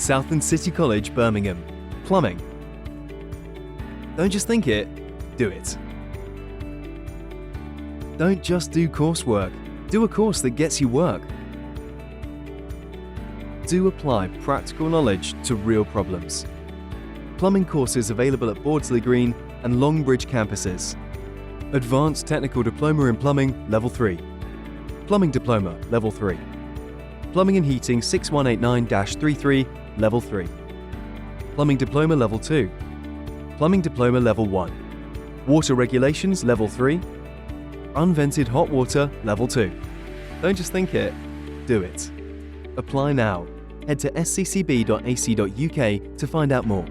Southern City College, Birmingham. Plumbing. Don't just think it, do it. Don't just do coursework, do a course that gets you work. Do apply practical knowledge to real problems. Plumbing courses available at Bordsley Green and Longbridge campuses. Advanced Technical Diploma in Plumbing, Level 3. Plumbing Diploma, Level 3. Plumbing and Heating 6189-33, Level 3. Plumbing Diploma Level 2. Plumbing Diploma Level 1. Water Regulations Level 3. Unvented Hot Water Level 2. Don't just think it, do it. Apply now. Head to sccb.ac.uk to find out more.